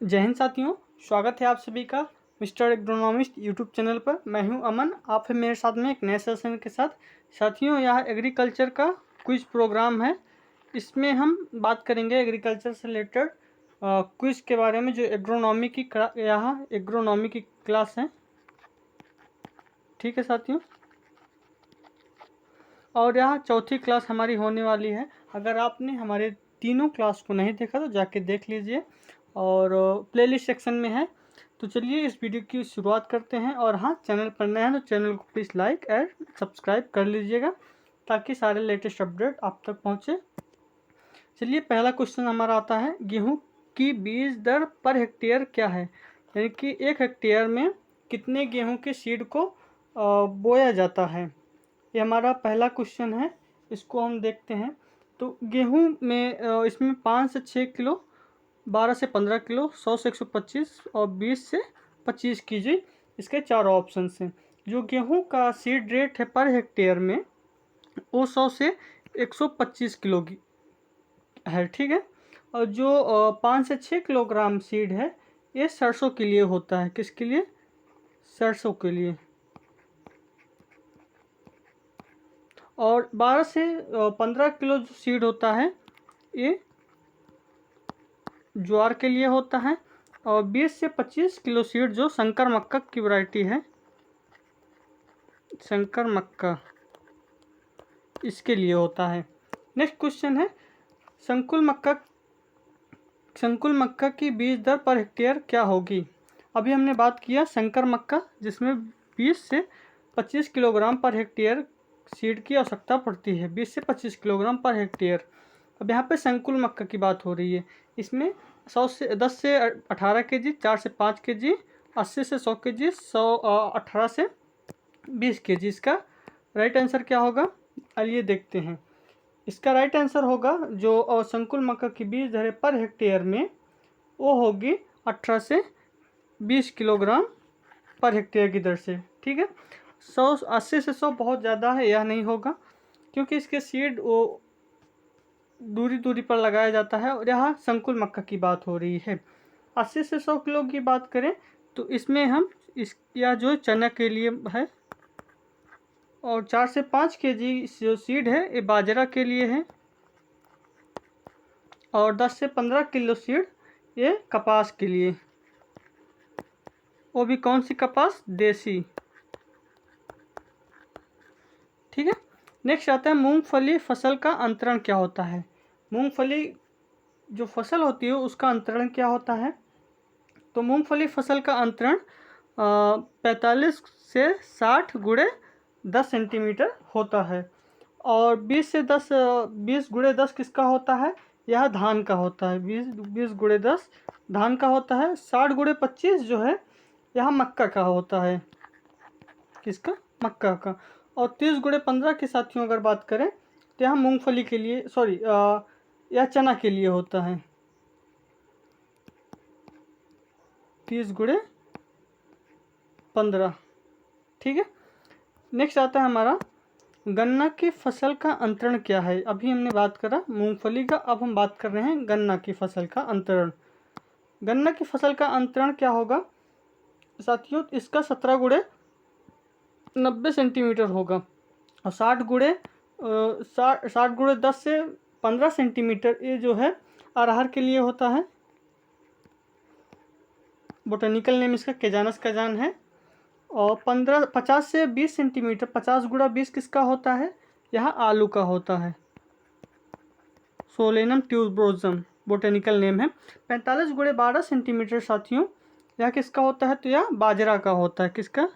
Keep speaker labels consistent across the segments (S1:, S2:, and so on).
S1: जय हिंद साथियों, स्वागत है आप सभी का मिस्टर एग्रोनॉमिस्ट यूट्यूब चैनल पर। मैं हूं अमन, आप है मेरे साथ में एक नए सेशन के साथ। साथियों, यह एग्रीकल्चर का क्विज प्रोग्राम है। इसमें हम बात करेंगे एग्रीकल्चर से रिलेटेड क्विज के बारे में, जो एग्रोनॉमी की यहाँ एग्रोनॉमी की क्लास है। ठीक है साथियों, और यहाँ चौथी क्लास हमारी होने वाली है। अगर आपने हमारे तीनों क्लास को नहीं देखा तो जाके देख लीजिए, और प्लेलिस्ट सेक्शन में है। तो चलिए इस वीडियो की शुरुआत करते हैं। और हाँ, चैनल पर नए हैं तो चैनल को प्लीज़ लाइक एंड सब्सक्राइब कर लीजिएगा, ताकि सारे लेटेस्ट अपडेट आप तक पहुँचे। चलिए, पहला क्वेश्चन हमारा आता है, गेहूँ की बीज दर पर हेक्टेयर क्या है? यानी कि 1 हेक्टेयर में कितने गेहूँ के सीड को बोया जाता है? ये हमारा पहला क्वेश्चन है। इसको हम देखते हैं। तो गेहूं में इसमें 5 से 6 किलो, 12 से 15 किलो, 100 से 125 और 20 से 25 केजी, इसके 4 ऑप्शन हैं। जो गेहूं का सीड रेट है पर हेक्टेयर में, वो 100 से 125 किलो की है। ठीक है। और जो 5 से 6 किलोग्राम सीड है, ये सरसों के लिए होता है। किसके लिए? सरसों के लिए। और 12 से 15 किलो जो सीड होता है, ये ज्वार के लिए होता है। और 20 से 25 किलो सीड जो शंकर मक्का की वैरायटी है, शंकर मक्का, इसके लिए होता है। नेक्स्ट क्वेश्चन है, संकुल मक्का की बीज दर पर हेक्टेयर क्या होगी? अभी हमने बात किया शंकर मक्का, जिसमें 20 से 25 किलोग्राम पर हेक्टेयर सीड की आवश्यकता पड़ती है। 20 से 25 किलोग्राम पर हेक्टेयर। अब यहाँ पे संकुल मक्का की बात हो रही है। इसमें 10 से 18 केजी, 4 से 5 केजी, 80 से 100 केजी, 18 से 20 केजी। इसका राइट आंसर क्या होगा? आइए देखते हैं। इसका राइट आंसर होगा, जो संकुल मक्का की बीज दर पर हेक्टेयर में, वो होगी 18 से 20 किलोग्राम पर हेक्टेयर की दर से। ठीक है। 80 से 100 बहुत ज़्यादा है, यह नहीं होगा, क्योंकि इसके सीड वो दूरी दूरी पर लगाया जाता है। और यहाँ संकुल मक्का की बात हो रही है। 80 से 100 किलो की बात करें तो इसमें हम या जो चना के लिए है। और 4 से 5 केजी जो सीड है, ये बाजरा के लिए है। और 10 से 15 किलो सीड ये कपास के लिए। वो भी कौन सी कपास? देसी। ठीक है। नेक्स्ट आता है, मूंगफली फसल का अंतरण क्या होता है? मूंगफली जो फसल होती है उसका अंतरण क्या होता है? तो मूंगफली फसल का अंतरण 45 से 60 गुणे 10 सेंटीमीटर होता है। और 20 गुणे 10 किसका होता है? यह धान का होता है। 20 गुणे 10 धान का होता है। 60 गुणे 25 जो है, यह मक्का का होता है। किसका? मक्का का। और 30 गुणे 15 के साथियों अगर बात करें तो यहाँ मूंगफली के लिए, सॉरी, यह चना के लिए होता है। 30 गुणे 15। ठीक है। नेक्स्ट आता है हमारा, गन्ना की फसल का अंतरण क्या है? अभी हमने बात करा मूंगफली का, अब हम बात कर रहे हैं गन्ना की फसल का अंतरण। गन्ना की फसल का अंतरण क्या होगा साथियों? इसका 17 गुणे 90 सेंटीमीटर होगा। और 60 गुणे 10 से 15 सेंटीमीटर, ये जो है अरहर के लिए होता है। बोटेनिकल नेम इसका केजानस कजान है। और 50 से 20 सेंटीमीटर, 50 गुणा 20 किसका होता है? यह आलू का होता है। सोलेनम ट्यूबरोजम बोटेनिकल नेम है। 45 गुणे 12 सेंटीमीटर साथियों, यह किसका होता है? तो यह बाजरा का होता है। किसका?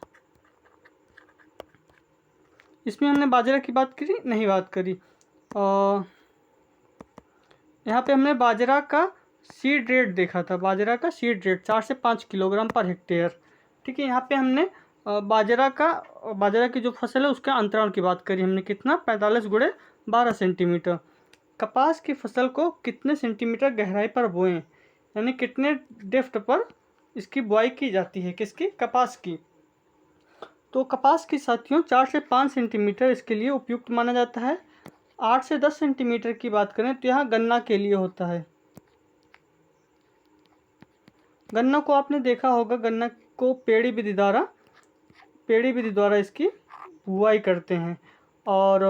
S1: इसमें हमने बाजरा की बात करी नहीं, बात करी। और यहाँ पे हमने बाजरा का सीड रेट देखा था। बाजरा का सीड रेट 4 से 5 किलोग्राम पर हेक्टेयर। ठीक है। यहाँ पे हमने बाजरा की जो फसल है उसका अंतराल की बात करी हमने। कितना? 45 गुणे 12 सेंटीमीटर। कपास की फसल को कितने सेंटीमीटर गहराई पर बोएं? यानी कितने डेप्थ पर इसकी बुआई की जाती है? किसकी? कपास की। तो कपास की साथियों 4 से 5 सेंटीमीटर इसके लिए उपयुक्त माना जाता है। 8 से 10 सेंटीमीटर की बात करें तो यहाँ गन्ना के लिए होता है। गन्ना को आपने देखा होगा, गन्ना को पेड़ी विधि द्वारा इसकी बुआई करते हैं। और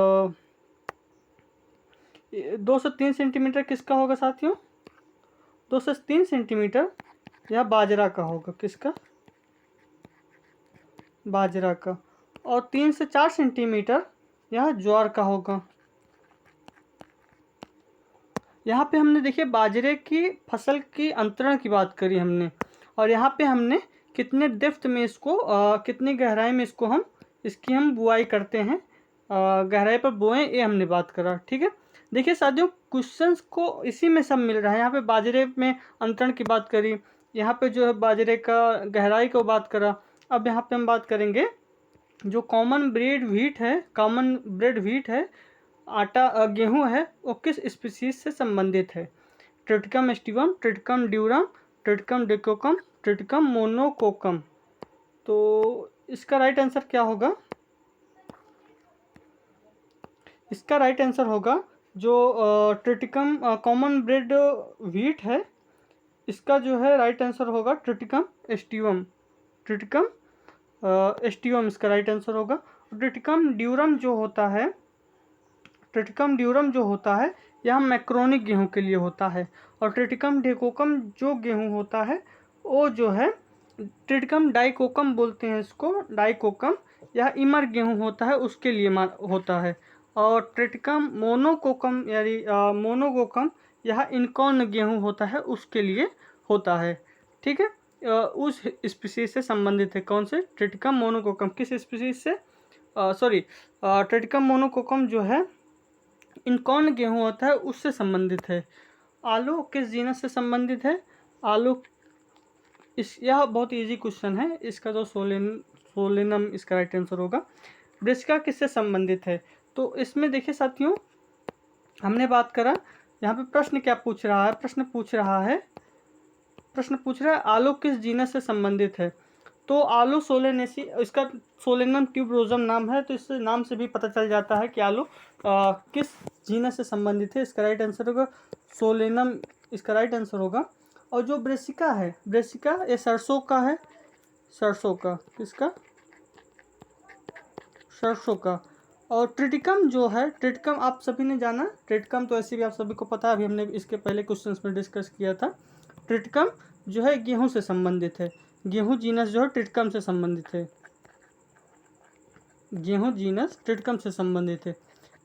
S1: 203 सेंटीमीटर किसका होगा साथियों? 203 सेंटीमीटर यह बाजरा का होगा। किसका? बाजरा का। और 3 से 4 सेंटीमीटर यह ज्वार का होगा। यहाँ पे हमने देखिए बाजरे की फसल की अंतरण की बात करी हमने, और यहाँ पे हमने कितने डेप्थ में इसको कितनी गहराई में इसकी हम बुआई करते हैं, गहराई पर बोएं, ये हमने बात करा। ठीक है, देखिए साथियों क्वेश्चंस को इसी में सब मिल रहा है। यहाँ पे बाजरे में अंतरण की बात करी, यहाँ पे जो है बाजरे का गहराई को बात करा। अब यहाँ पे हम बात करेंगे जो कॉमन ब्रेड व्हीट है, आटा गेहूं है, वो किस स्पीसीज से संबंधित है? Triticum aestivum, Triticum durum, Triticum dicoccum, Triticum monococcum. तो इसका राइट आंसर क्या होगा? इसका राइट आंसर होगा जो ट्रिटिकम कॉमन ब्रेड व्हीट है, इसका जो है राइट आंसर होगा ट्रिटिकम एस्टिवम। ट्रिटिकम एस्टिवम इसका राइट आंसर होगा। ट्रिटिकम ड्यूरम जो होता है यह मैक्रोनिक गेहूं के लिए होता है। और ट्रिटिकम डेकोकम जो गेहूं होता है वो जो है ट्रिटिकम डाइकोकम बोलते हैं इसको, डाइकोकम, यह इमर गेहूं होता है उसके लिए होता है। और ट्रिटिकम मोनोकोकम यानी मोनोकोकम यह इनकॉर्न गेहूं होता है उसके लिए होता है। ठीक है, उस स्पीसीज से संबंधित है। कौन से? ट्रिटिकम मोनोकोकम। किस स्पीसीज से? ट्रिटिकम मोनोकोकम जो है इनकॉर्न गेहूं होता है उससे संबंधित है। आलू किस जीनस से संबंधित है? आलू यह बहुत इजी क्वेश्चन है, इसका जो सोलेनम इसका राइट आंसर होगा। ब्रिस्का किससे संबंधित है? तो इसमें देखिए साथियों हमने बात करा, यहाँ पे प्रश्न क्या पूछ रहा है? प्रश्न पूछ रहा है आलू किस जीनस से संबंधित है? तो आलू सोलेनेसी, इसका सोलेनम ट्यूबरोजम नाम है, तो इस नाम से भी पता चल जाता है कि आलू किस जीनस से संबंधित है। इसका राइट आंसर होगा सोलेनम, इसका राइट आंसर होगा। और जो ब्रेसिका है, ब्रेसिका ये सरसों का है, सरसों का। किसका? सरसों का। और ट्रिटिकम जो है, ट्रिटिकम आप सभी ने जाना, ट्रिटिकम तो ऐसे भी आप सभी को पता है, अभी हमने इसके पहले क्वेश्चंस में डिस्कस किया था। ट्रिटिकम जो है गेहूं से संबंधित है, गेहूं जीनस जो है ट्रिटिकम से संबंधित है, गेहूं जीनस ट्रिटिकम से संबंधित है।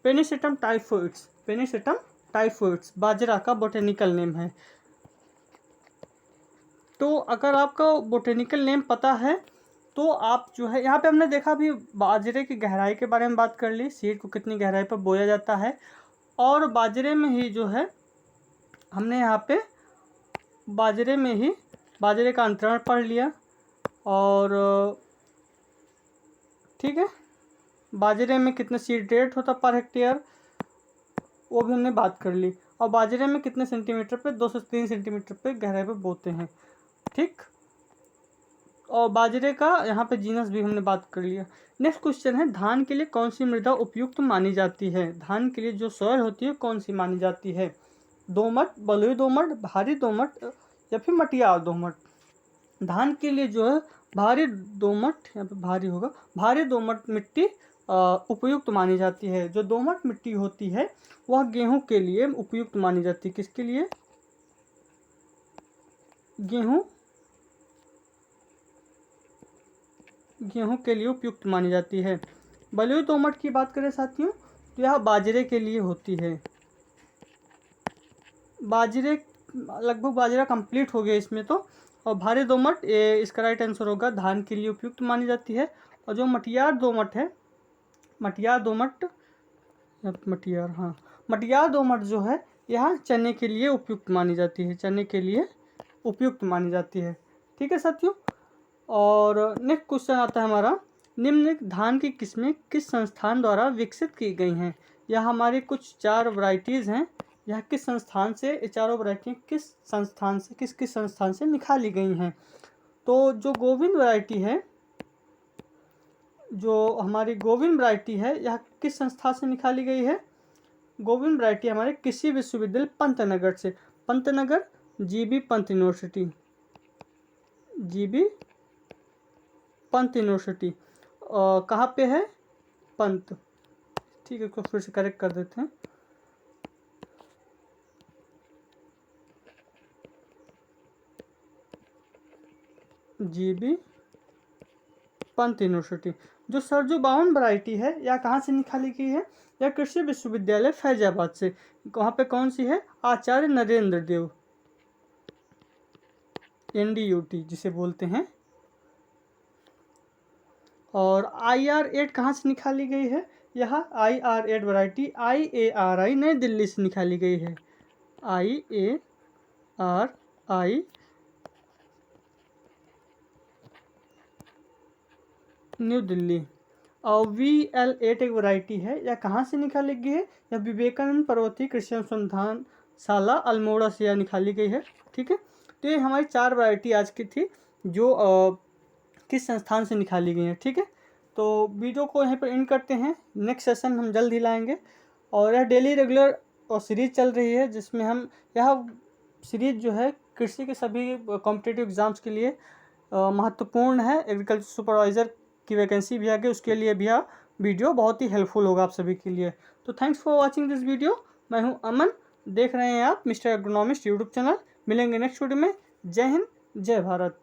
S1: पेनिसेटम टाइफोइड्स बाजरा का बोटेनिकल नेम है। तो अगर आपका बोटेनिकल नेम पता है तो आप जो है, यहाँ पे हमने देखा भी बाजरे की गहराई के बारे में बात कर ली, सीड को कितनी गहराई पर बोया जाता है। और बाजरे में ही जो है हमने यहाँ पे बाजरे का अंतरण पढ़ लिया। और ठीक है, बाजरे में कितने सीड रेट होता पर हेक्टेयर वो भी हमने बात कर ली। और बाजरे में कितने सेंटीमीटर पे? 203 सेंटीमीटर पे गहराई पे बोते हैं। ठीक, और बाजरे का यहाँ पे जीनस भी हमने बात कर लिया। नेक्स्ट क्वेश्चन है, धान के लिए कौन सी मृदा उपयुक्त मानी जाती है? धान के लिए जो सॉइल होती है कौन सी मानी जाती है? दोमट, बलुई दोमट, भारी दोमट या फिर मटियार दोमट? धान के लिए जो है भारी दोमट, यहाँ पे भारी होगा, भारी दोमट मिट्टी उपयुक्त मानी जाती है। जो दोमट मिट्टी होती है वह गेहूं के लिए उपयुक्त मानी जाती है। किसके लिए? गेहूं के लिए उपयुक्त मानी जाती है। बलुई दोमट की बात करें साथियों तो यह बाजरे के लिए होती है। लगभग बाजरा कंप्लीट हो गया इसमें तो। और भारी दोमट ये इसका राइट आंसर होगा, धान के लिए उपयुक्त मानी जाती है। और जो मटियार दोमट जो है यह चने के लिए उपयुक्त मानी जाती है, ठीक है साथियों। और नेक्स्ट क्वेश्चन आता है हमारा, निम्नलिखित धान की किस्में किस संस्थान द्वारा विकसित की गई हैं? यह हमारी कुछ 4 वैरायटीज़ हैं। यह किस संस्थान से, ये चारों वैरायटी किस संस्थान से निकाली गई हैं? तो जो हमारी गोविंद वैरायटी है यह किस संस्थान से निकाली गई है? गोविंद वैरायटी हमारे कृषि विश्वविद्यालय पंतनगर से, Pantnagar GB Pant university, GB Pant university कहाँ पे है? पंत। ठीक है, इसको फिर से करेक्ट कर देते हैं। GB Pant university. जो सरजू बावन वैरायटी है यह कहाँ से निकाली गई है? यह कृषि विश्वविद्यालय फैजाबाद से। वहाँ पे कौन सी है? आचार्य नरेंद्र देव, NDUT जिसे बोलते हैं। और IR8 कहाँ से निकाली गई है? यह IR8 वैरायटी IARI नई दिल्ली से निकाली गई है। IARI new Delhi. और VL8 एक वैरायटी है, यह कहाँ से निकाली गई है? यह विवेकानंद पर्वतीय कृषि अनुसंधान शाला अल्मोड़ा से यह निकाली गई है। ठीक है, तो ये हमारी 4 वैरायटी आज की थी जो किस संस्थान से निकाली गई है। ठीक है, तो वीडियो को यहीं पर एंड करते हैं। नेक्स्ट सेशन हम जल्द ही लाएंगे। और यह डेली रेगुलर और सीरीज चल रही है जिसमें हम यह सीरीज जो है कृषि के सभी कॉम्पिटिटिव एग्जाम्स के लिए महत्वपूर्ण है। एग्रीकल्चर सुपरवाइज़र की वैकेंसी भी आ गई, उसके लिए भी वीडियो बहुत ही हेल्पफुल होगा आप सभी के लिए। तो thanks for watching this video. मैं हूं अमन, देख रहे हैं आप मिस्टर एग्रोनॉमिस्ट यूट्यूब चैनल। मिलेंगे नेक्स्ट वीडियो में। जय हिंद, जय भारत।